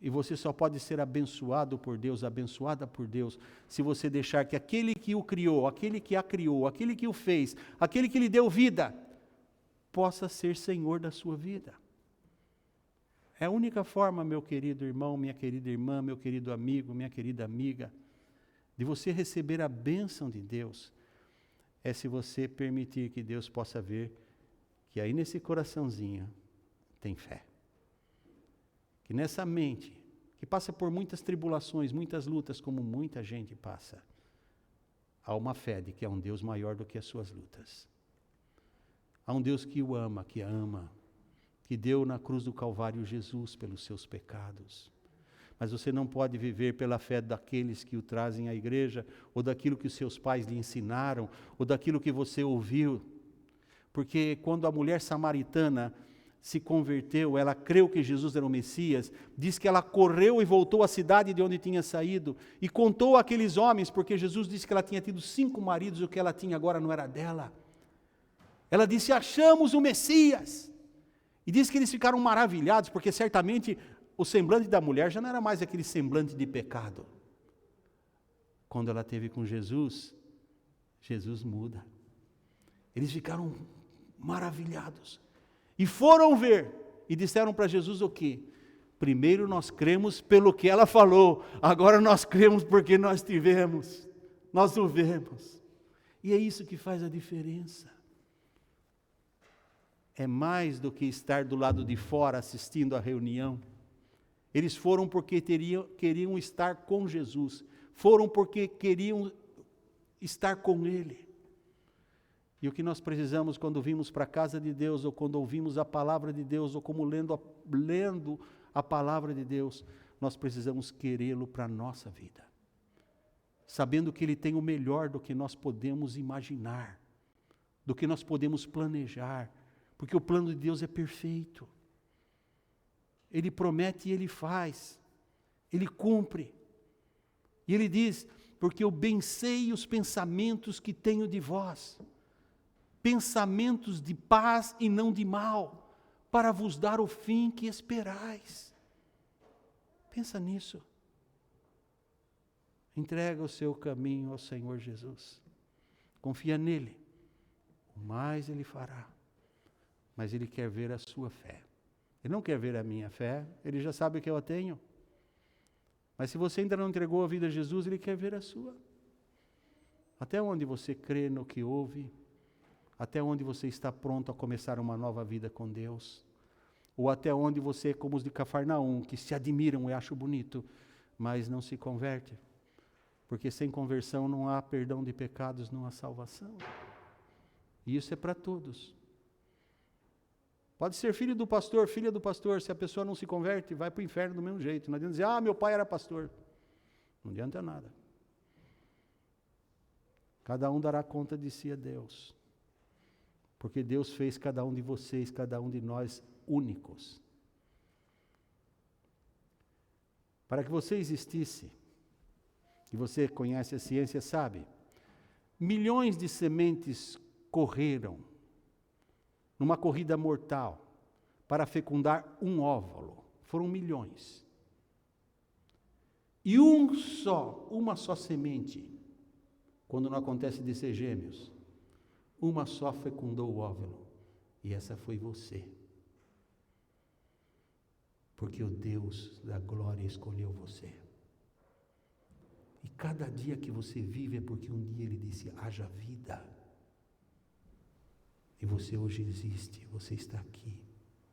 E você só pode ser abençoado por Deus, abençoada por Deus, se você deixar que aquele que o criou, aquele que a criou, aquele que o fez, aquele que lhe deu vida, possa ser Senhor da sua vida. É a única forma, meu querido irmão, minha querida irmã, meu querido amigo, minha querida amiga, de você receber a bênção de Deus, é se você permitir que Deus possa ver que aí nesse coraçãozinho tem fé. Que nessa mente, que passa por muitas tribulações, muitas lutas, como muita gente passa, há uma fé de que há um Deus maior do que as suas lutas. Há um Deus que o ama, que a ama, que deu na cruz do Calvário Jesus pelos seus pecados. Mas você não pode viver pela fé daqueles que o trazem à igreja, ou daquilo que os seus pais lhe ensinaram, ou daquilo que você ouviu. Porque quando a mulher samaritana se converteu, ela creu que Jesus era o Messias, diz que ela correu e voltou à cidade de onde tinha saído, e contou àqueles homens, porque Jesus disse que ela tinha tido 5 maridos, o que ela tinha agora não era dela. Ela disse, achamos o Messias. E diz que eles ficaram maravilhados, porque certamente o semblante da mulher já não era mais aquele semblante de pecado. Quando ela teve com Jesus, Jesus muda. Eles ficaram maravilhados. E foram ver, e disseram para Jesus o quê? Primeiro nós cremos pelo que ela falou, agora nós cremos porque nós tivemos, nós o vemos. E é isso que faz a diferença. É mais do que estar do lado de fora assistindo à reunião. Eles foram porque queriam estar com Jesus, foram porque queriam estar com Ele. E o que nós precisamos quando vimos para a casa de Deus, ou quando ouvimos a palavra de Deus, ou como lendo a palavra de Deus, nós precisamos querê-lo para a nossa vida. Sabendo que Ele tem o melhor do que nós podemos imaginar, do que nós podemos planejar, porque o plano de Deus é perfeito. Ele promete e Ele faz, Ele cumpre. E Ele diz, porque eu bem sei os pensamentos que tenho de vós, pensamentos de paz e não de mal, para vos dar o fim que esperais. Pensa nisso. Entrega o seu caminho ao Senhor Jesus. Confia nele. O mais Ele fará. mas Ele quer ver a sua fé. Ele não quer ver a minha fé, Ele já sabe que eu a tenho. Mas se você ainda não entregou a vida a Jesus, Ele quer ver a sua. Até onde você crê no que ouve? Até onde você está pronto a começar uma nova vida com Deus? Ou até onde você, como os de Cafarnaum, que se admiram e acham bonito, mas não se converte? Porque sem conversão não há perdão de pecados, não há salvação. E isso é para todos. Pode ser filho do pastor, filha do pastor, se a pessoa não se converte, vai para o inferno do mesmo jeito. Não adianta dizer, meu pai era pastor. Não adianta nada. Cada um dará conta de si a Deus. Porque Deus fez cada um de vocês, cada um de nós, únicos. Para que você existisse, e você conhece a ciência, sabe, milhões de sementes correram numa corrida mortal para fecundar um óvulo. Foram milhões. E uma só semente, quando não acontece de ser gêmeos, uma só fecundou o óvulo. E essa foi você. Porque o Deus da glória escolheu você. E cada dia que você vive é porque um dia Ele disse, haja vida. E você hoje existe, você está aqui.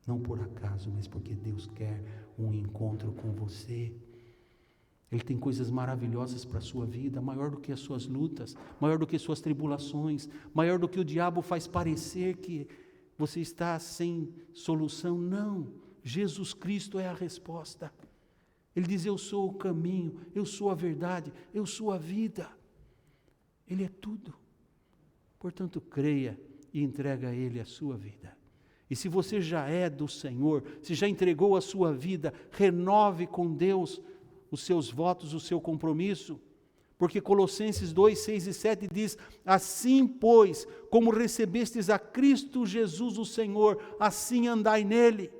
Não por acaso, mas porque Deus quer um encontro com você. Ele tem coisas maravilhosas para a sua vida, maior do que as suas lutas, maior do que suas tribulações, maior do que o diabo faz parecer que você está sem solução. Não, Jesus Cristo é a resposta. Ele diz, eu sou o caminho, eu sou a verdade, eu sou a vida. Ele é tudo. Portanto, creia e entrega a Ele a sua vida. E se você já é do Senhor, se já entregou a sua vida, renove com Deus os seus votos, o seu compromisso. Porque Colossenses 2, 6 e 7 diz, assim, pois, como recebestes a Cristo Jesus o Senhor, assim andai nele,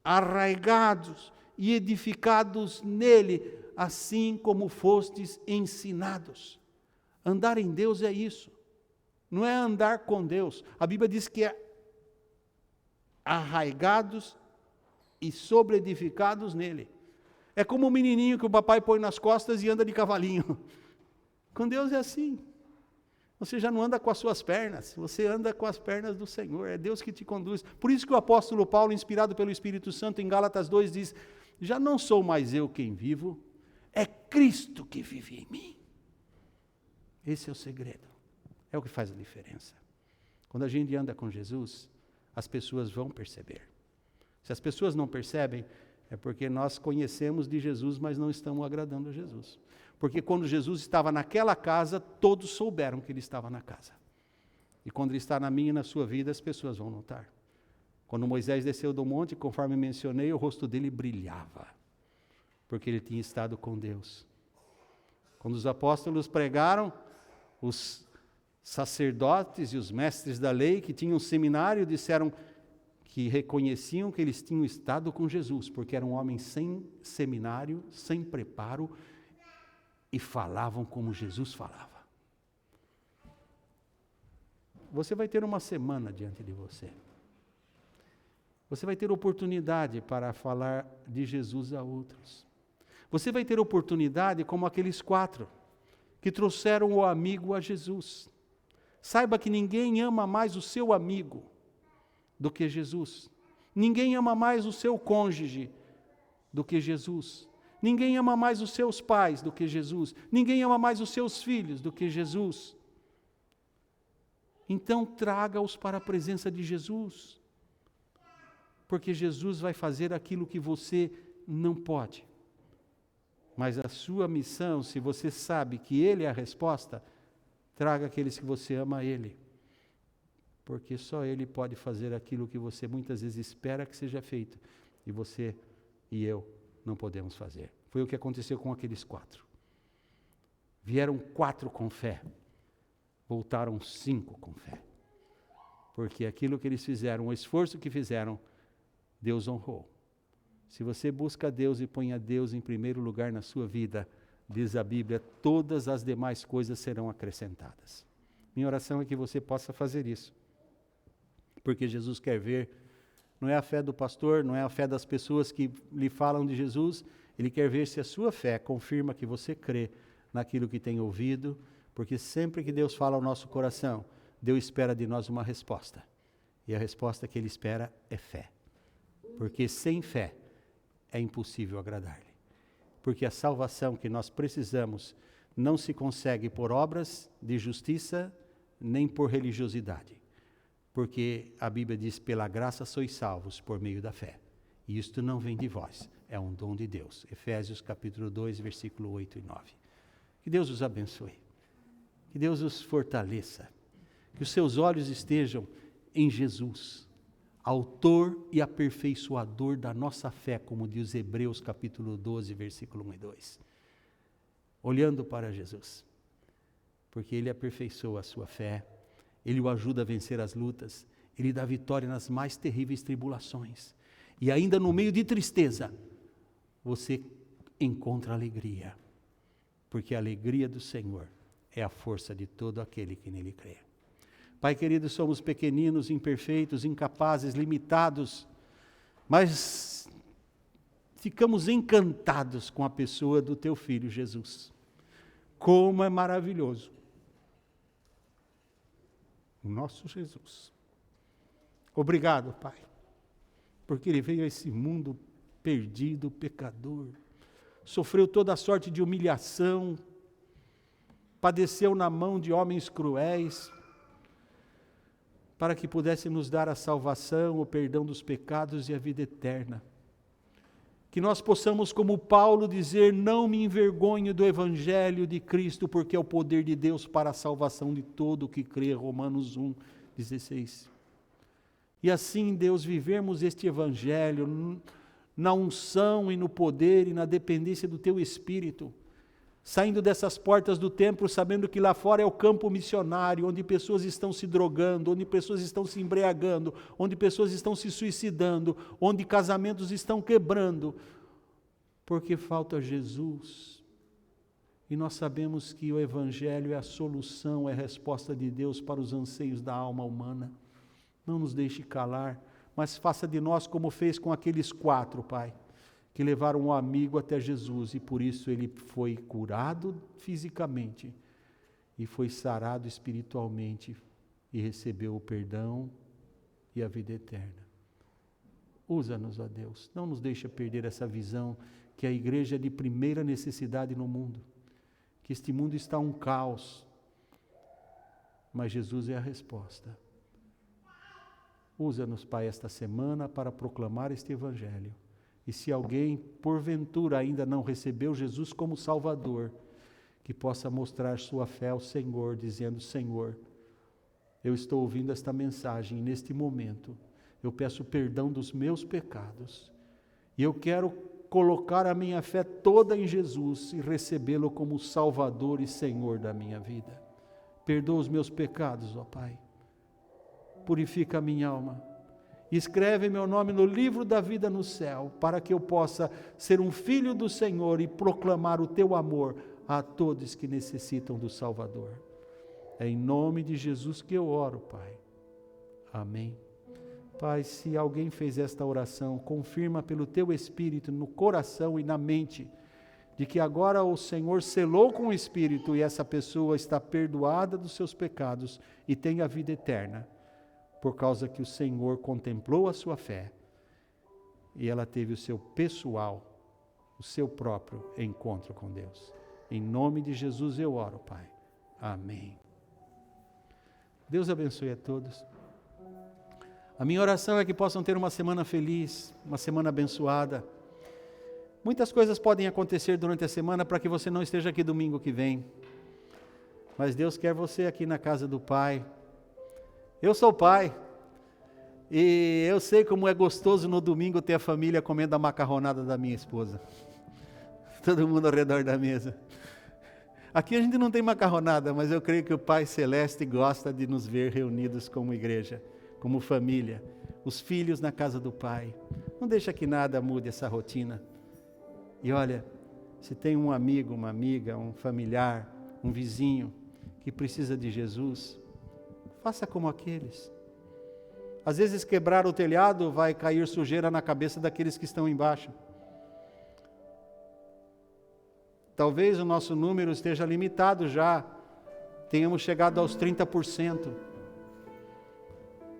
arraigados e edificados nele, assim como fostes ensinados. Andar em Deus é isso. Não é andar com Deus. A Bíblia diz que é arraigados e sobreedificados nele. É como um menininho que o papai põe nas costas e anda de cavalinho. Com Deus é assim. Você já não anda com as suas pernas, você anda com as pernas do Senhor. É Deus que te conduz. Por isso que o apóstolo Paulo, inspirado pelo Espírito Santo, em Gálatas 2, diz, já não sou mais eu quem vivo, é Cristo que vive em mim. Esse é o segredo. É o que faz a diferença. Quando a gente anda com Jesus, as pessoas vão perceber. Se as pessoas não percebem, é porque nós conhecemos de Jesus, mas não estamos agradando a Jesus. Porque quando Jesus estava naquela casa, todos souberam que Ele estava na casa. E quando Ele está na minha e na sua vida, as pessoas vão notar. Quando Moisés desceu do monte, conforme mencionei, o rosto dele brilhava. Porque ele tinha estado com Deus. Quando os apóstolos pregaram, os sacerdotes e os mestres da lei que tinham seminário disseram que reconheciam que eles tinham estado com Jesus, porque eram homens sem seminário, sem preparo, e falavam como Jesus falava. Você vai ter uma semana diante de você. Você vai ter oportunidade para falar de Jesus a outros. Você vai ter oportunidade como aqueles 4 que trouxeram o amigo a Jesus. Saiba que ninguém ama mais o seu amigo do que Jesus. Ninguém ama mais o seu cônjuge do que Jesus. Ninguém ama mais os seus pais do que Jesus. Ninguém ama mais os seus filhos do que Jesus. Então traga-os para a presença de Jesus. Porque Jesus vai fazer aquilo que você não pode. Mas a sua missão, se você sabe que Ele é a resposta, traga aqueles que você ama a Ele. Porque só Ele pode fazer aquilo que você muitas vezes espera que seja feito. E você e eu não podemos fazer. Foi o que aconteceu com aqueles 4. Vieram 4 com fé. Voltaram 5 com fé. Porque aquilo que eles fizeram, o esforço que fizeram, Deus honrou. Se você busca Deus e põe a Deus em primeiro lugar na sua vida, diz a Bíblia, todas as demais coisas serão acrescentadas. Minha oração é que você possa fazer isso. Porque Jesus quer ver, não é a fé do pastor, não é a fé das pessoas que lhe falam de Jesus, Ele quer ver se a sua fé confirma que você crê naquilo que tem ouvido, porque sempre que Deus fala ao nosso coração, Deus espera de nós uma resposta. E a resposta que Ele espera é fé. Porque sem fé é impossível agradar-lhe. Porque a salvação que nós precisamos não se consegue por obras de justiça, nem por religiosidade. Porque a Bíblia diz, pela graça sois salvos por meio da fé. E isto não vem de vós, é um dom de Deus. Efésios capítulo 2, versículo 8 e 9. Que Deus os abençoe. Que Deus os fortaleça. Que os seus olhos estejam em Jesus, autor e aperfeiçoador da nossa fé, como diz Hebreus capítulo 12, versículo 1 e 2. Olhando para Jesus, porque Ele aperfeiçoa a sua fé, Ele o ajuda a vencer as lutas, Ele dá vitória nas mais terríveis tribulações. E ainda no meio de tristeza, você encontra alegria, porque a alegria do Senhor é a força de todo aquele que nele crê. Pai querido, somos pequeninos, imperfeitos, incapazes, limitados, mas ficamos encantados com a pessoa do Teu Filho Jesus. Como é maravilhoso o nosso Jesus. Obrigado, Pai, porque Ele veio a esse mundo perdido, pecador, sofreu toda a sorte de humilhação, padeceu na mão de homens cruéis, para que pudesse nos dar a salvação, o perdão dos pecados e a vida eterna. Que nós possamos, como Paulo, dizer, não me envergonho do Evangelho de Cristo, porque é o poder de Deus para a salvação de todo o que crê, Romanos 1, 16. E assim, Deus, vivermos este Evangelho na unção e no poder e na dependência do Teu Espírito, saindo dessas portas do templo, sabendo que lá fora é o campo missionário, onde pessoas estão se drogando, onde pessoas estão se embriagando, onde pessoas estão se suicidando, onde casamentos estão quebrando, porque falta Jesus. E nós sabemos que o Evangelho é a solução, é a resposta de Deus para os anseios da alma humana. Não nos deixe calar, mas faça de nós como fez com aqueles 4, Pai, que levaram um amigo até Jesus, e por isso ele foi curado fisicamente, e foi sarado espiritualmente, e recebeu o perdão e a vida eterna. Usa-nos, ó Deus, não nos deixa perder essa visão, que a igreja é de primeira necessidade no mundo, que este mundo está um caos, mas Jesus é a resposta. Usa-nos, Pai, esta semana para proclamar este Evangelho. E se alguém, porventura, ainda não recebeu Jesus como Salvador, que possa mostrar sua fé ao Senhor, dizendo, Senhor, eu estou ouvindo esta mensagem, e neste momento, eu peço perdão dos meus pecados, e eu quero colocar a minha fé toda em Jesus, e recebê-lo como Salvador e Senhor da minha vida. Perdoa os meus pecados, ó Pai, purifica a minha alma, escreve meu nome no livro da vida no céu, para que eu possa ser um filho do Senhor e proclamar o Teu amor a todos que necessitam do Salvador. É em nome de Jesus que eu oro, Pai. Amém. Pai, se alguém fez esta oração, confirma pelo Teu Espírito no coração e na mente, de que agora o Senhor selou com o Espírito e essa pessoa está perdoada dos seus pecados e tem a vida eterna, por causa que o Senhor contemplou a sua fé e ela teve o seu pessoal, o seu próprio encontro com Deus. Em nome de Jesus eu oro, Pai. Amém. Deus abençoe a todos. A minha oração é que possam ter uma semana feliz, uma semana abençoada. Muitas coisas podem acontecer durante a semana para que você não esteja aqui domingo que vem. Mas Deus quer você aqui na casa do Pai. Eu sou pai, e eu sei como é gostoso no domingo ter a família comendo a macarronada da minha esposa. Todo mundo ao redor da mesa. Aqui a gente não tem macarronada, mas eu creio que o Pai Celeste gosta de nos ver reunidos como igreja, como família, os filhos na casa do Pai. Não deixa que nada mude essa rotina. E olha, se tem um amigo, uma amiga, um familiar, um vizinho que precisa de Jesus, faça como aqueles. Às vezes quebrar o telhado vai cair sujeira na cabeça daqueles que estão embaixo. Talvez o nosso número esteja limitado já, tenhamos chegado aos 30%.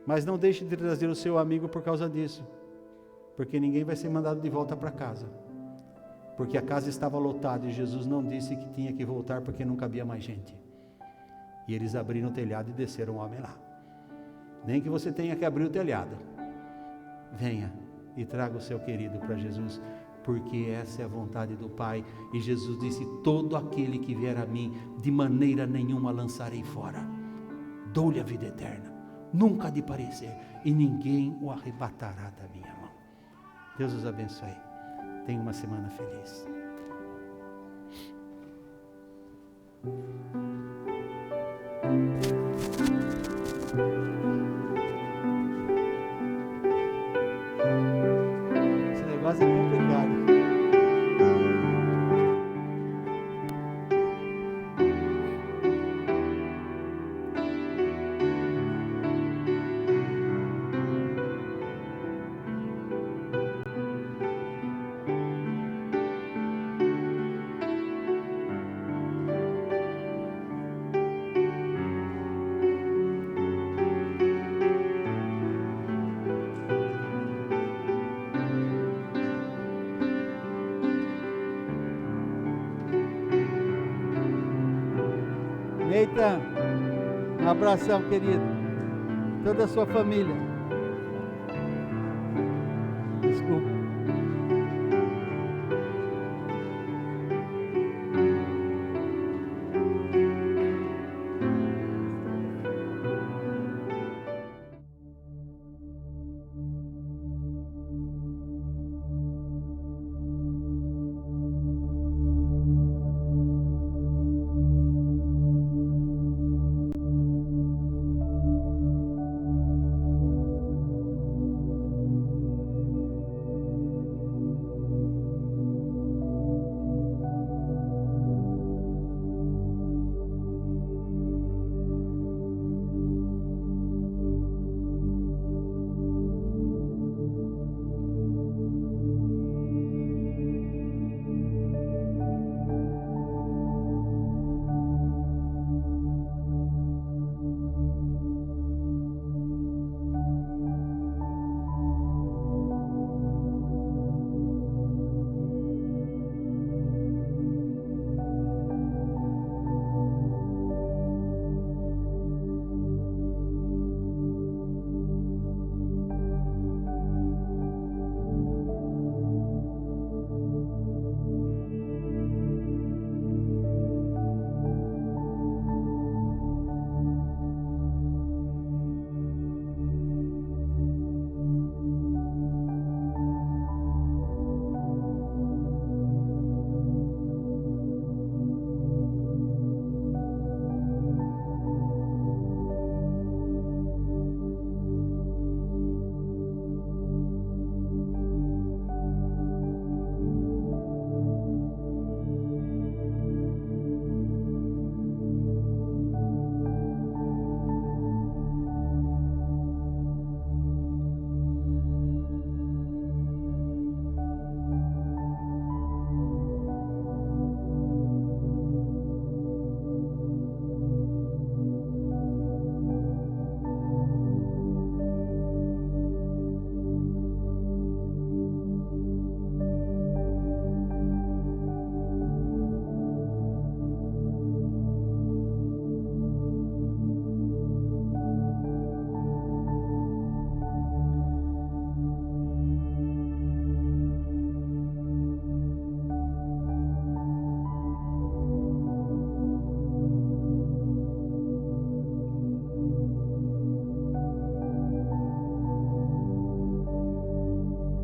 Mas não deixe de trazer o seu amigo por causa disso, porque ninguém vai ser mandado de volta para casa, porque a casa estava lotada e Jesus não disse que tinha que voltar porque não cabia mais gente. E eles abriram o telhado e desceram o homem lá. Nem que você tenha que abrir o telhado, venha e traga o seu querido para Jesus, porque essa é a vontade do Pai. E Jesus disse: todo aquele que vier a mim, de maneira nenhuma lançarei fora, dou-lhe a vida eterna, nunca há de parecer, e ninguém o arrebatará da minha mão. Deus os abençoe. Tenha uma semana feliz. Esse negócio é complicado. Eita, um abração, querido, toda a sua família.